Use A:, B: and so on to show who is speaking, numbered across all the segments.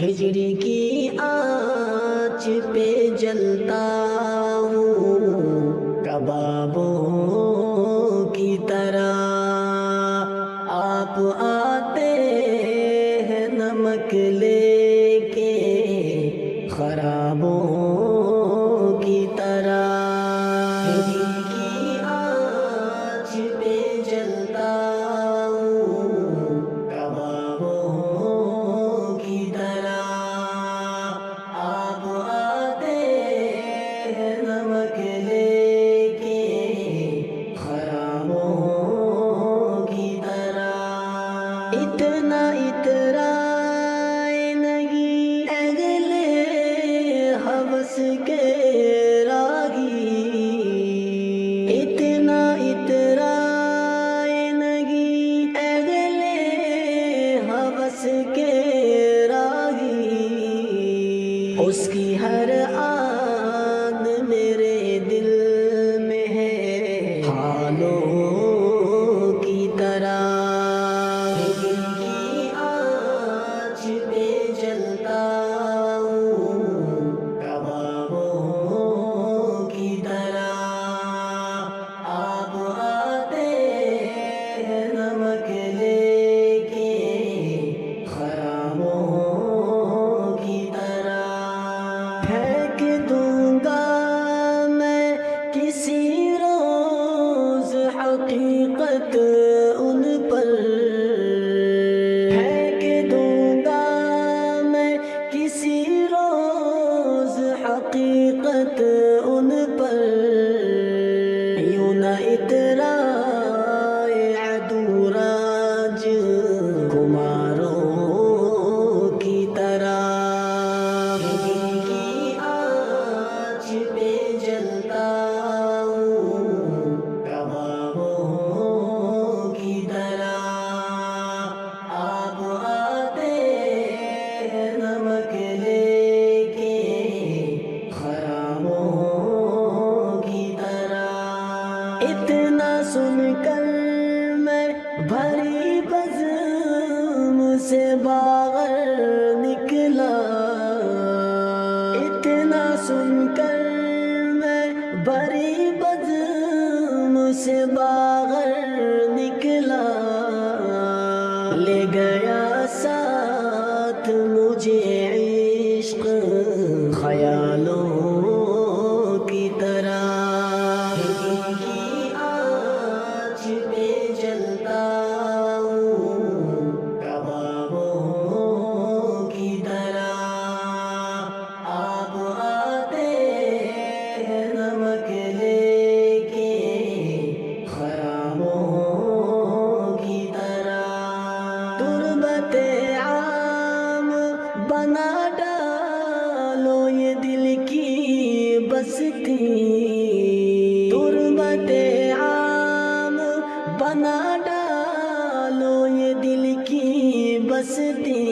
A: ہجر کی آنچ پہ جلتا ہوں کبابوں کی طرح، آپ آتے ہیں نمک لے کے خرابوں کی طرح۔ ہجر کی آنچ پہ جلتا ہوں کبابوں کی طرح، آپ آتے ہیں نمک لے کے خرابوں کی طرح۔ اتنا اترائے نہیں اگلے حوث کے راہی، اتنا اترائے نہیں اگلے حوث کے راہی، اس کی ہر آن میرے دل میں ہے حالوں کی طرح۔ ہجر کی آنچ پہ جلتا ہوں کبابوں کی طرح، آپ آتے ہیں نمک لے کے خرابوں کی طرح۔ پھینک دوں گا میں کسی روز حقیقت ان پر، پھینک دوں گا میں کسی روز حقیقت ان پر، یوں نہ اترائے عدو راج کماروں کی طرح۔ ہجر کی آنچ پہ جلتا ہوں کبابوں کی طرح، آپ آتے ہیں نمک لے کے خرابوں کی طرح۔ اتنا سن کر میں بھری بزم سے باہر نکلا، اتنا سن کر میں بھری بزم سے باہر نکلا، لے گیا ساتھ مجھے عشق خیالوں کی طرح۔ ہجر کی آنچ پہ جلتا ہوں کبابوں کی طرح، آپ آتے ہیں نمک لے کے خرابوں کی طرح۔ تربت عام بنا ڈالو یہ دل کی بستی، تربت عام بنا ڈالو یہ دل کی بستی،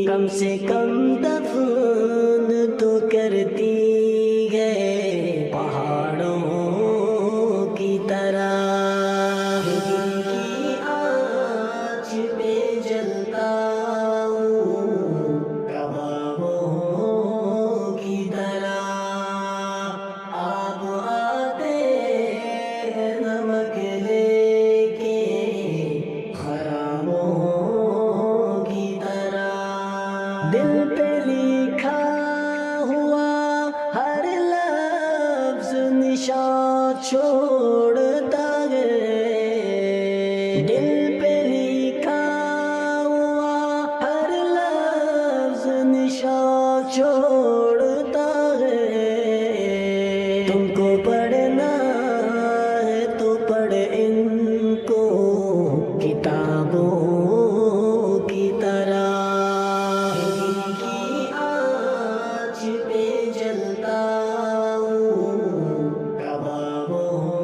A: کم سے کم دفن تو کرتی ہے پہاڑوں کی طرح۔ ہجر کی آنچ پہ جلتا ہوں کبابوں کی طرح، آپ آتے ہیں نمک لے کے خرابوں کی طرح۔ دل پہ لکھا ہوا ہر لفظ نشان چھوڑتا ہے، دل پہ لکھا ہوا ہر لفظ نشان چھوڑتا ہے۔ تم کو پڑھنا ہے تو پڑھ ان کو کتابوں کی طرح۔ ہجر کی آنچ پہ جلتا ہوں کبابوں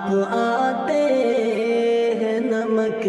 A: آپ آتے ہیں نمک